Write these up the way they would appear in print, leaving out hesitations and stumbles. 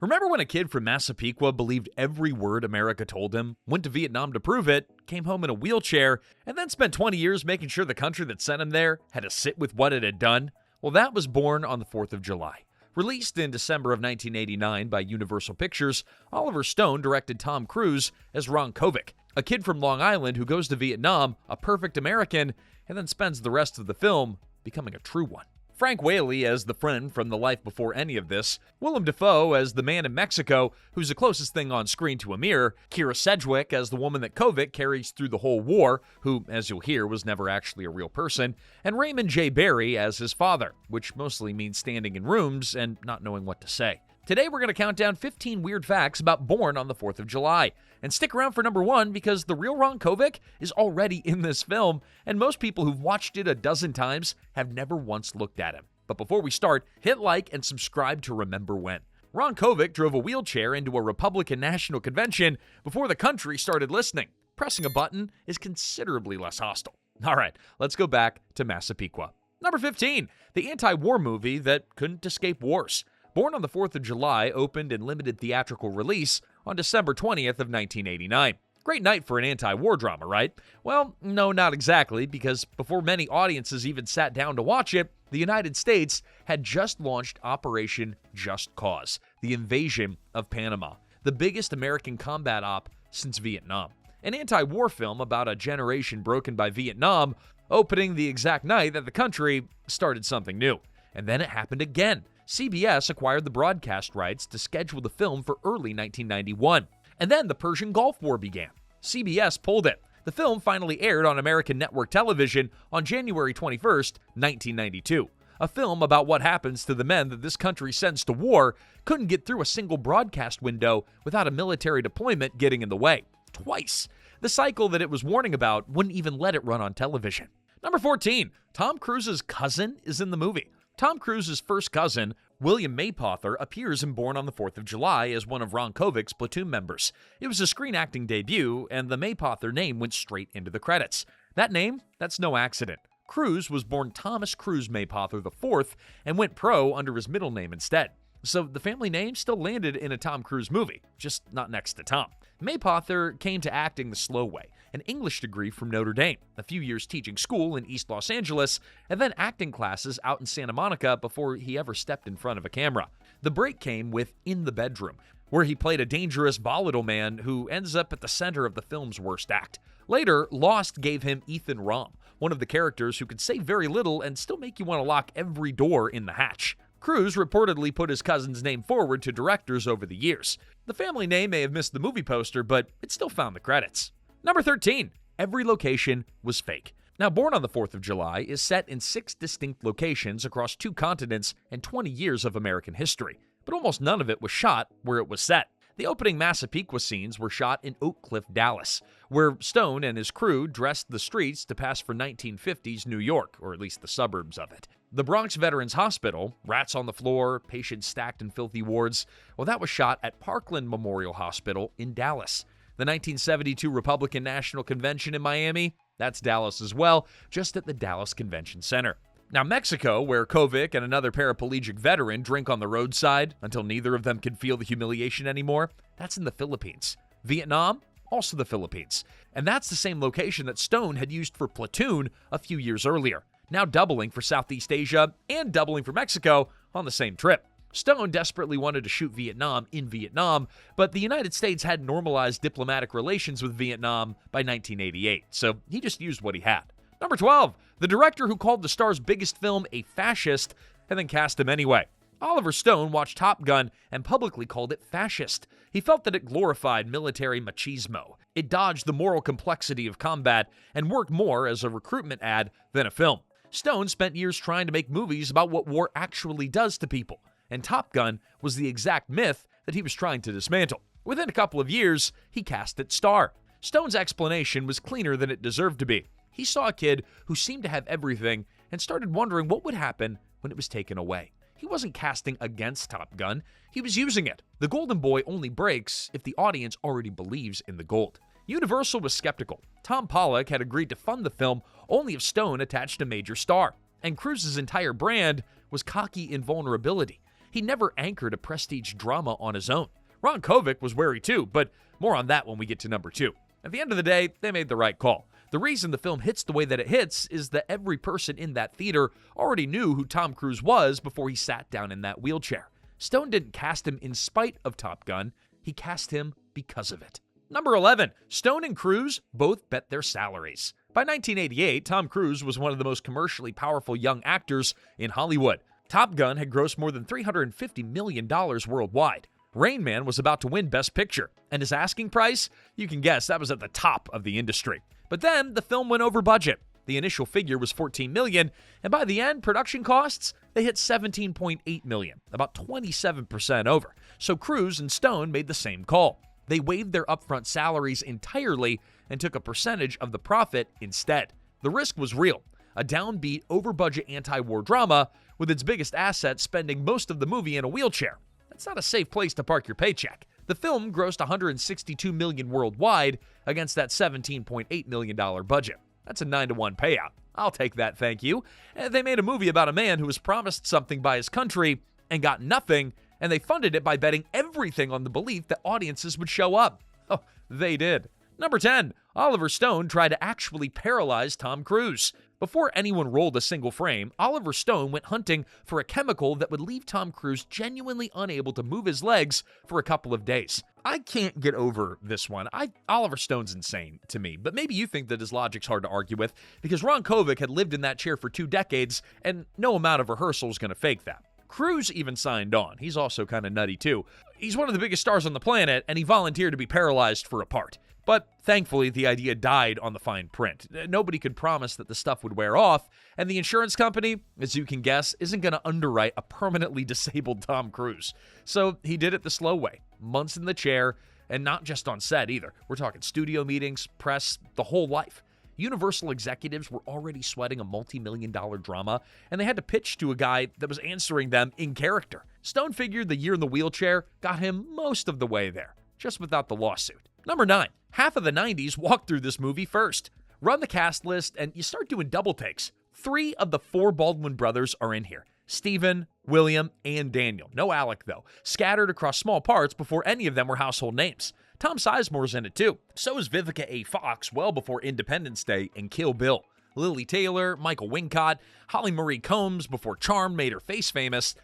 Remember when a kid from Massapequa believed every word America told him, went to Vietnam to prove it, came home in a wheelchair, and then spent 20 years making sure the country that sent him there had to sit with what it had done? Well, that was Born on the 4th of July. Released in December of 1989 by Universal Pictures, Oliver Stone directed Tom Cruise as Ron Kovic, a kid from Long Island who goes to Vietnam, a perfect American, and then spends the rest of the film becoming a true one. Frank Whaley as the friend from the life before any of this, Willem Dafoe as the man in Mexico who's the closest thing on screen to a mirror, Kyra Sedgwick as the woman that Kovic carries through the whole war, who, as you'll hear, was never actually a real person, and Raymond J as his father, which mostly means standing in rooms and not knowing what to say. Today we're going to count down 15 weird facts about Born on the 4th of July. And stick around for number 1 because the real Ron Kovic is already in this film, and most people who've watched it a dozen times have never once looked at him. But before we start, hit like and subscribe to remember when. Ron Kovic drove a wheelchair into a Republican National Convention before the country started listening. Pressing a button is considerably less hostile. All right, let's go back to Massapequa. Number 15, the anti-war movie that couldn't escape wars. Born on the 4th of July opened in limited theatrical release on December 20th of 1989. Great night for an anti-war drama, right? Well, no, not exactly, because before many audiences even sat down to watch it, the United States had just launched Operation Just Cause, the invasion of Panama, the biggest American combat op since Vietnam. An anti-war film about a generation broken by Vietnam, opening the exact night that the country started something new. And then it happened again. CBS acquired the broadcast rights to schedule the film for early 1991. And then the Persian Gulf War began. CBS pulled it. The film finally aired on American network television on January 21st, 1992. A film about what happens to the men that this country sends to war couldn't get through a single broadcast window without a military deployment getting in the way. Twice. The cycle that it was warning about wouldn't even let it run on television. Number 14. Tom Cruise's cousin is in the movie. Tom Cruise's first cousin, William Mapother, appears in Born on the 4th of July as one of Ron Kovic's platoon members. It was a screen acting debut, and the Mapother name went straight into the credits. That name, that's no accident. Cruise was born Thomas Cruise Mapother IV and went pro under his middle name instead. So the family name still landed in a Tom Cruise movie, just not next to Tom. Mapother came to acting the slow way, an English degree from Notre Dame, a few years teaching school in East Los Angeles, and then acting classes out in Santa Monica before he ever stepped in front of a camera. The break came with In the Bedroom, where he played a dangerous, volatile man who ends up at the center of the film's worst act. Later, Lost gave him Ethan Rom, one of the characters who could say very little and still make you want to lock every door in the hatch. Cruise reportedly put his cousin's name forward to directors over the years. The family name may have missed the movie poster, but it still found the credits. Number 13. Every location was fake. Now, Born on the 4th of July is set in 6 distinct locations across 2 continents and 20 years of American history, but almost none of it was shot where it was set. The opening Massapequa scenes were shot in Oak Cliff, Dallas, where Stone and his crew dressed the streets to pass for 1950s New York, or at least the suburbs of it. The Bronx Veterans Hospital, rats on the floor, patients stacked in filthy wards, well, that was shot at Parkland Memorial Hospital in Dallas. The 1972 Republican National Convention in Miami, that's Dallas as well, just at the Dallas Convention Center. Now, Mexico, where Kovic and another paraplegic veteran drink on the roadside until neither of them can feel the humiliation anymore, that's in the Philippines. Vietnam, also the Philippines. And that's the same location that Stone had used for Platoon a few years earlier, now doubling for Southeast Asia and doubling for Mexico on the same trip. Stone desperately wanted to shoot Vietnam in Vietnam, but the United States had normalized diplomatic relations with Vietnam by 1988, so he just used what he had. Number 12, the director who called the star's biggest film a fascist and then cast him anyway. Oliver Stone watched Top Gun and publicly called it fascist. He felt that it glorified military machismo. It dodged the moral complexity of combat and worked more as a recruitment ad than a film. Stone spent years trying to make movies about what war actually does to people, and Top Gun was the exact myth that he was trying to dismantle. Within a couple of years, he cast its star. Stone's explanation was cleaner than it deserved to be. He saw a kid who seemed to have everything and started wondering what would happen when it was taken away. He wasn't casting against Top Gun, he was using it. The golden boy only breaks if the audience already believes in the gold. Universal was skeptical. Tom Pollock had agreed to fund the film only if Stone attached a major star, and Cruise's entire brand was cocky invulnerability. He never anchored a prestige drama on his own. Ron Kovic was wary too, but more on that when we get to number 2. At the end of the day, they made the right call. The reason the film hits the way that it hits is that every person in that theater already knew who Tom Cruise was before he sat down in that wheelchair. Stone didn't cast him in spite of Top Gun, he cast him because of it. Number 11, Stone and Cruise both bet their salaries. By 1988, Tom Cruise was one of the most commercially powerful young actors in Hollywood. Top Gun had grossed more than $350 million worldwide. Rain Man was about to win Best Picture, and his asking price, you can guess that was at the top of the industry. But then the film went over budget. The initial figure was $14 million, and by the end, production costs, they hit $17.8 million, about 27% over. So Cruise and Stone made the same call. They waived their upfront salaries entirely and took a percentage of the profit instead. The risk was real. A downbeat, over-budget anti-war drama with its biggest asset spending most of the movie in a wheelchair. That's not a safe place to park your paycheck. The film grossed $162 million worldwide against that $17.8 million budget. That's a 9-to-1 payout. I'll take that, thank you. They made a movie about a man who was promised something by his country and got nothing, and they funded it by betting everything on the belief that audiences would show up. Oh, they did. Number 10, Oliver Stone tried to actually paralyze Tom Cruise. Before anyone rolled a single frame, Oliver Stone went hunting for a chemical that would leave Tom Cruise genuinely unable to move his legs for a couple of days. I can't get over this one. Oliver Stone's insane to me, but maybe you think that his logic's hard to argue with because Ron Kovic had lived in that chair for 2 decades, and no amount of rehearsal is going to fake that. Cruise even signed on. He's also kind of nutty too. He's one of the biggest stars on the planet, and he volunteered to be paralyzed for a part. But thankfully, the idea died on the fine print. Nobody could promise that the stuff would wear off, and the insurance company, as you can guess, isn't going to underwrite a permanently disabled Tom Cruise. So he did it the slow way, months in the chair, and not just on set either. We're talking studio meetings, press, the whole life. Universal executives were already sweating a multi-million-dollar drama, and they had to pitch to a guy that was answering them in character. Stone figured the year in the wheelchair got him most of the way there, just without the lawsuit. Number 9, half of the 90s walked through this movie first. Run the cast list, and you start doing double takes. 3 of the 4 Baldwin brothers are in here. Stephen, William, and Daniel. No Alec, though. Scattered across small parts before any of them were household names. Tom Sizemore's in it, too. So is Vivica A. Fox well before Independence Day and Kill Bill. Lily Taylor, Michael Wincott, Holly Marie Combs before Charm made her face famous.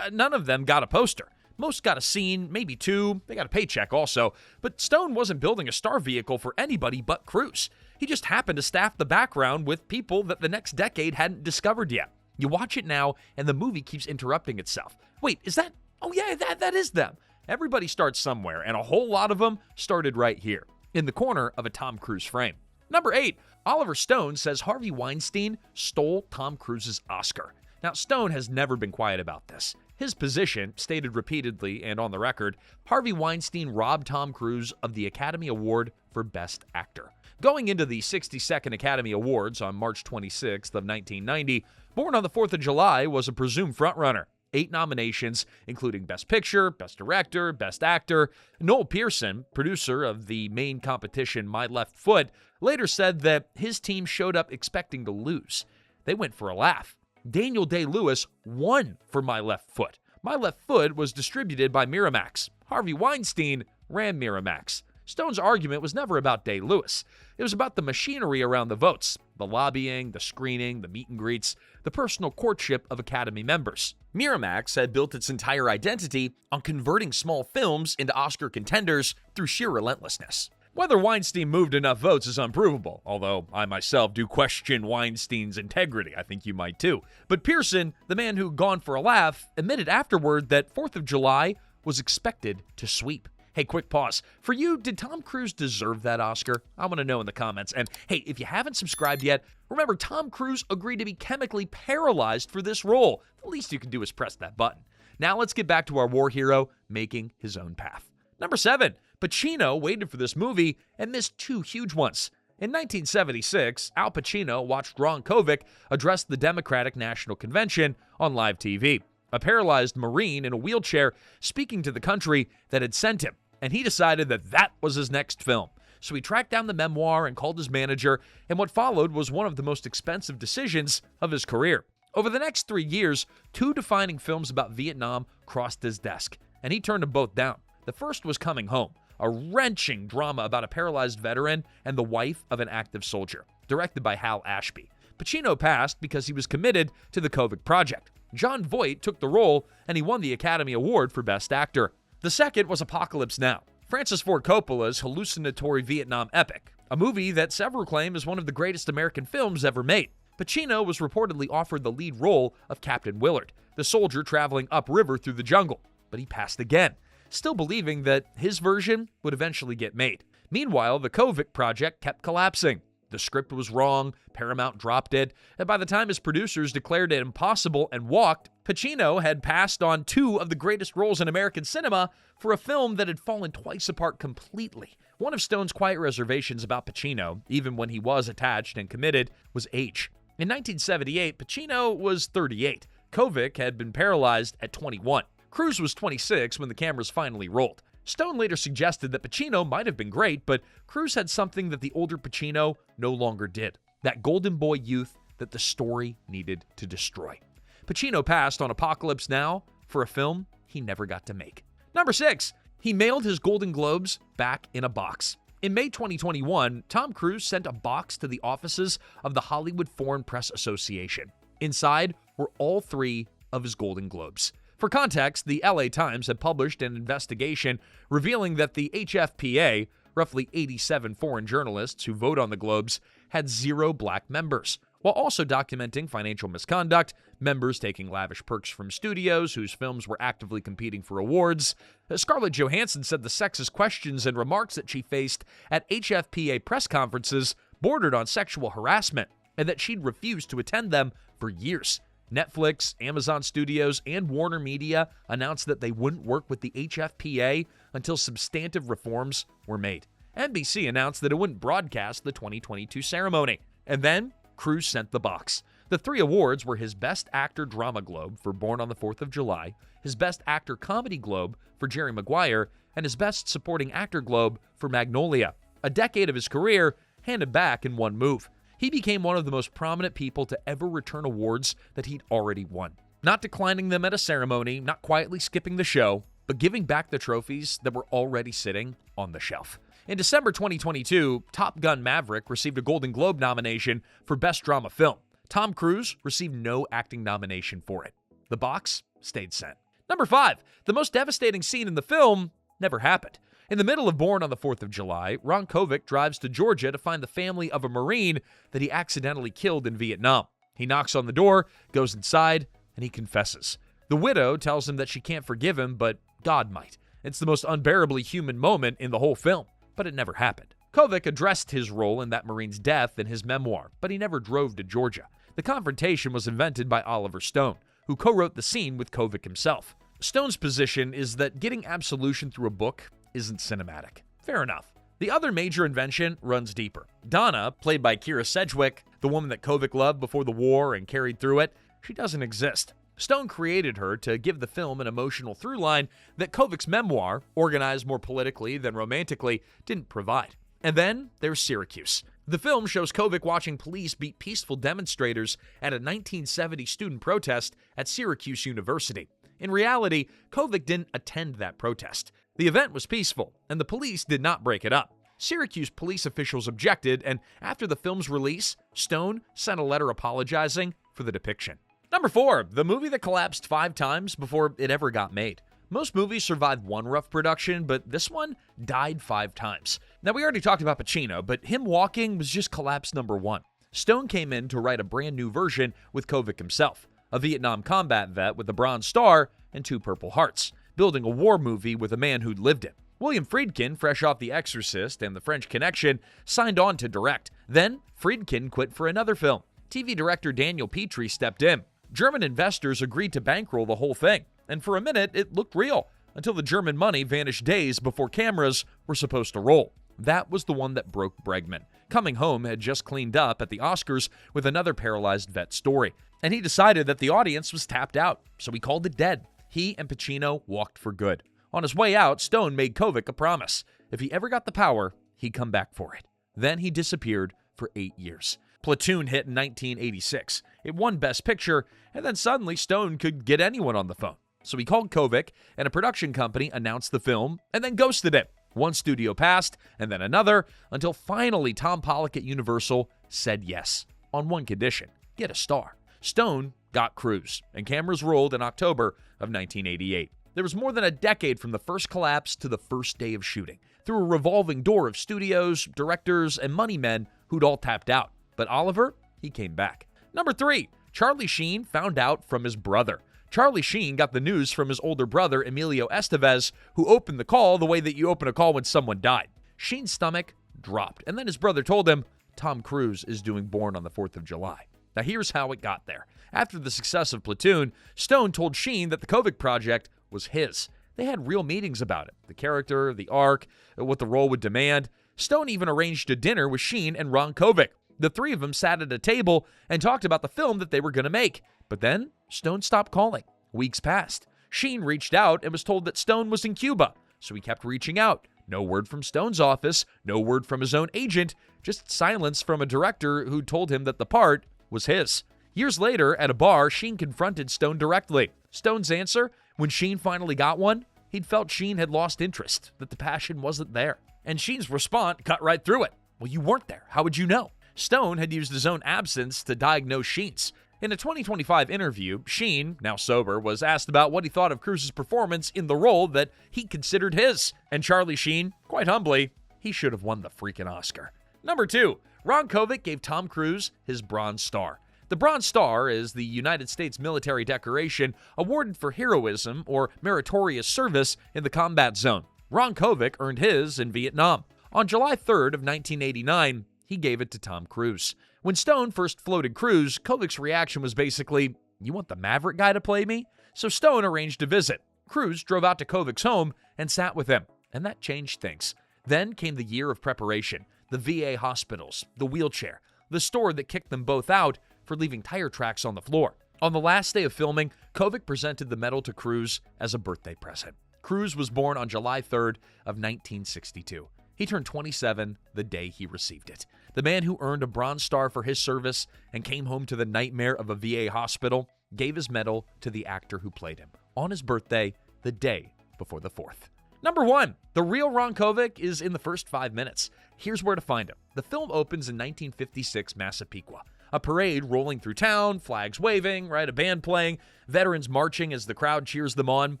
None of them got a poster. Most got a scene, maybe 2. They got a paycheck also. But Stone wasn't building a star vehicle for anybody but Cruise. He just happened to staff the background with people that the next decade hadn't discovered yet. You watch it now, and the movie keeps interrupting itself. Wait, is that? Oh yeah, that is them. Everybody starts somewhere, and a whole lot of them started right here, in the corner of a Tom Cruise frame. Number 8, Oliver Stone says Harvey Weinstein stole Tom Cruise's Oscar. Now, Stone has never been quiet about this. His position, stated repeatedly and on the record, Harvey Weinstein robbed Tom Cruise of the Academy Award for Best Actor. Going into the 62nd Academy Awards on March 26th of 1990, Born on the 4th of July was a presumed frontrunner. 8 nominations, including Best Picture, Best Director, Best Actor. Noel Pearson, producer of the main competition My Left Foot, later said that his team showed up expecting to lose. They went for a laugh. Daniel Day-Lewis won for My Left Foot. My Left Foot was distributed by Miramax. Harvey Weinstein ran Miramax. Stone's argument was never about Day-Lewis. It was about the machinery around the votes, the lobbying, the screening, the meet and greets, the personal courtship of Academy members. Miramax had built its entire identity on converting small films into Oscar contenders through sheer relentlessness. Whether Weinstein moved enough votes is unprovable, although I myself do question Weinstein's integrity. I think you might too. But Pearson, the man who'd gone for a laugh, admitted afterward that 4th of July was expected to sweep. Hey, quick pause. For you, did Tom Cruise deserve that Oscar? I want to know in the comments. And hey, if you haven't subscribed yet, remember Tom Cruise agreed to be chemically paralyzed for this role. The least you can do is press that button. Now let's get back to our war hero making his own path. Number 7, Pacino waited for this movie and missed 2 huge ones. In 1976, Al Pacino watched Ron Kovic address the Democratic National Convention on live TV. A paralyzed Marine in a wheelchair speaking to the country that had sent him. And he decided that that was his next film. So he tracked down the memoir and called his manager, and what followed was one of the most expensive decisions of his career. Over the next 3 years, 2 defining films about Vietnam crossed his desk, and he turned them both down. The first was Coming Home, a wrenching drama about a paralyzed veteran and the wife of an active soldier, directed by Hal Ashby. Pacino passed because he was committed to the Kovic project. Jon Voight took the role, and he won the Academy Award for Best Actor. The second was Apocalypse Now, Francis Ford Coppola's hallucinatory Vietnam epic, a movie that several claim is one of the greatest American films ever made. Pacino was reportedly offered the lead role of Captain Willard, the soldier traveling upriver through the jungle, but he passed again, still believing that his version would eventually get made. Meanwhile, the Kovic project kept collapsing. The script was wrong, Paramount dropped it, and by the time his producers declared it impossible and walked, Pacino had passed on 2 of the greatest roles in American cinema for a film that had fallen twice apart completely. One of Stone's quiet reservations about Pacino, even when he was attached and committed, was age. In 1978, Pacino was 38. Kovic had been paralyzed at 21. Cruise was 26 when the cameras finally rolled. Stone later suggested that Pacino might have been great, but Cruise had something that the older Pacino no longer did. That golden boy youth that the story needed to destroy. Pacino passed on Apocalypse Now for a film he never got to make. Number 6. He mailed his Golden Globes back in a box. In May 2021, Tom Cruise sent a box to the offices of the Hollywood Foreign Press Association. Inside were all 3 of his Golden Globes. For context, the LA Times had published an investigation revealing that the HFPA, roughly 87 foreign journalists who vote on the Globes, had 0 black members, while also documenting financial misconduct, members taking lavish perks from studios whose films were actively competing for awards. Scarlett Johansson said the sexist questions and remarks that she faced at HFPA press conferences bordered on sexual harassment, and that she'd refused to attend them for years. Netflix, Amazon Studios, and Warner Media announced that they wouldn't work with the HFPA until substantive reforms were made. NBC announced that it wouldn't broadcast the 2022 ceremony. And then, Cruise sent the box. The 3 awards were his Best Actor Drama Globe for Born on the 4th of July, his Best Actor Comedy Globe for Jerry Maguire, and his Best Supporting Actor Globe for Magnolia. A decade of his career handed back in one move. He became one of the most prominent people to ever return awards that he'd already won. Not declining them at a ceremony, not quietly skipping the show, but giving back the trophies that were already sitting on the shelf. In December 2022, Top Gun: Maverick received a Golden Globe nomination for Best Drama Film. Tom Cruise received no acting nomination for it. The box stayed sent. Number 5, the most devastating scene in the film never happened. In the middle of Born on the 4th of July, Ron Kovic drives to Georgia to find the family of a Marine that he accidentally killed in Vietnam. He knocks on the door, goes inside, and he confesses. The widow tells him that she can't forgive him, but God might. It's the most unbearably human moment in the whole film, but it never happened. Kovic addressed his role in that Marine's death in his memoir, but he never drove to Georgia. The confrontation was invented by Oliver Stone, who co-wrote the scene with Kovic himself. Stone's position is that getting absolution through a book isn't cinematic. Fair enough. The other major invention runs deeper. Donna, played by Kyra Sedgwick, the woman that Kovic loved before the war and carried through it, she doesn't exist. Stone created her to give the film an emotional through line that Kovic's memoir, organized more politically than romantically, didn't provide. And then there's Syracuse. The film shows Kovic watching police beat peaceful demonstrators at a 1970 student protest at Syracuse University. In reality, Kovic didn't attend that protest. The event was peaceful, and the police did not break it up. Syracuse police officials objected, and after the film's release, Stone sent a letter apologizing for the depiction. Number 4, the movie that collapsed 5 times before it ever got made. Most movies survive one rough production, but this one died 5 times. Now, we already talked about Pacino, but him walking was just collapse number 1. Stone came in to write a brand new version with Kovic himself, a Vietnam combat vet with a Bronze Star and 2 Purple Hearts, building a war movie with a man who'd lived it. William Friedkin, fresh off The Exorcist and The French Connection, signed on to direct. Then, Friedkin quit for another film. TV director Daniel Petrie stepped in. German investors agreed to bankroll the whole thing, and for a minute, it looked real, until the German money vanished days before cameras were supposed to roll. That was the one that broke Bregman. Coming Home had just cleaned up at the Oscars with another paralyzed vet story, and he decided that the audience was tapped out, so he called it dead. He and Pacino walked for good. On his way out, Stone made Kovic a promise. If he ever got the power, he'd come back for it. Then he disappeared for 8 years. Platoon hit in 1986. It won Best Picture, and then suddenly Stone could get anyone on the phone. So he called Kovic, and a production company announced the film, and then ghosted it. One studio passed, and then another, until finally Tom Pollock at Universal said yes, on one condition: get a star. Stone got Cruise, and cameras rolled in October of 1988. There was more than a decade from the first collapse to the first day of shooting, through a revolving door of studios, directors, and money men who'd all tapped out. But Oliver, he came back. Number 3, Charlie Sheen found out from his brother. Charlie Sheen got the news from his older brother, Emilio Estevez, who opened the call the way that you open a call when someone died. Sheen's stomach dropped, and then his brother told him Tom Cruise is doing Born on the 4th of July. Now here's how it got there. After the success of Platoon, Stone told Sheen that the Kovic project was his. They had real meetings about it, the character, the arc, what the role would demand. Stone even arranged a dinner with Sheen and Ron Kovic. The three of them sat at a table and talked about the film that they were going to make. But then Stone stopped calling. Weeks passed. Sheen reached out and was told that Stone was in Cuba, so he kept reaching out. No word from Stone's office, no word from his own agent, just silence from a director who told him that the part was his. Years later, at a bar, Sheen confronted Stone directly. Stone's answer, when Sheen finally got one, he'd felt Sheen had lost interest, that the passion wasn't there. And Sheen's response cut right through it. Well, you weren't there. How would you know? Stone had used his own absence to diagnose Sheen's. In a 2025 interview, Sheen, now sober, was asked about what he thought of Cruise's performance in the role that he considered his. And Charlie Sheen, quite humbly, he should have won the freaking Oscar. Number 2, Ron Kovic gave Tom Cruise his Bronze Star. The Bronze Star is the United States military decoration awarded for heroism or meritorious service in the combat zone. Ron Kovic earned his in Vietnam. On July 3rd of 1989, he gave it to Tom Cruise. When Stone first floated Cruise, Kovic's reaction was basically, "You want the Maverick guy to play me?" So Stone arranged a visit. Cruise drove out to Kovic's home and sat with him, and that changed things. Then came the year of preparation, the VA hospitals, the wheelchair, the store that kicked them both out for leaving tire tracks on the floor. On the last day of filming, Kovic presented the medal to Cruise as a birthday present. Cruise was born on July 3rd of 1962. He turned 27 the day he received it. The man who earned a Bronze Star for his service and came home to the nightmare of a VA hospital gave his medal to the actor who played him on his birthday, the day before the 4th. Number 1, the real Ron Kovic is in the first 5 minutes. Here's where to find him. The film opens in 1956 Massapequa. A parade rolling through town, flags waving, right? A band playing, veterans marching as the crowd cheers them on.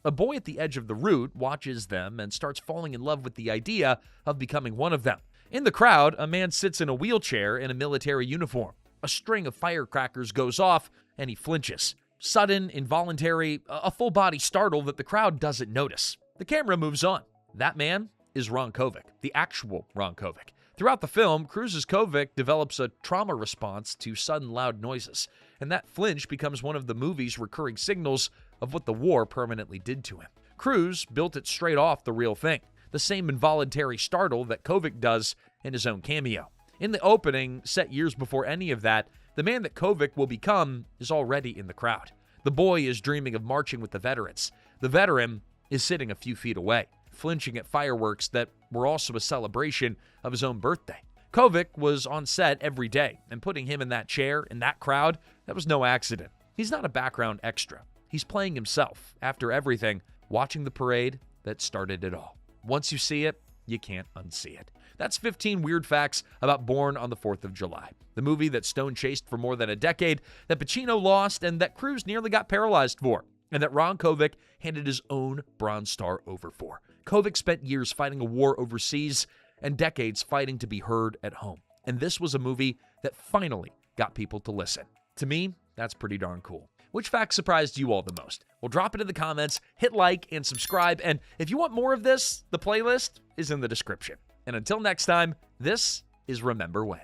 A boy at the edge of the route watches them and starts falling in love with the idea of becoming one of them. In the crowd, a man sits in a wheelchair in a military uniform. A string of firecrackers goes off, and he flinches. Sudden, involuntary, a full-body startle that the crowd doesn't notice. The camera moves on. That man is Ron Kovic, the actual Ron Kovic. Throughout the film, Cruise's Kovic develops a trauma response to sudden loud noises, and that flinch becomes one of the movie's recurring signals of what the war permanently did to him. Cruise built it straight off the real thing, the same involuntary startle that Kovic does in his own Cameo. In the opening, set years before any of that, the man that Kovic will become is already in the crowd. The boy is dreaming of marching with the veterans. The veteran is sitting a few feet away, flinching at fireworks that were also a celebration of his own birthday. Kovic was on set every day, and putting him in that chair, in that crowd, that was no accident. He's not a background extra. He's playing himself, after everything, watching the parade that started it all. Once you see it, you can't unsee it. That's 15 weird facts about Born on the 4th of July, the movie that Stone chased for more than a decade, that Pacino lost, and that Cruise nearly got paralyzed for, and that Ron Kovic handed his own Bronze Star over for. Kovic spent years fighting a war overseas and decades fighting to be heard at home. And this was a movie that finally got people to listen. To me, that's pretty darn cool. Which fact surprised you all the most? Well, drop it in the comments, hit like, and subscribe. And if you want more of this, the playlist is in the description. And until next time, this is Remember When.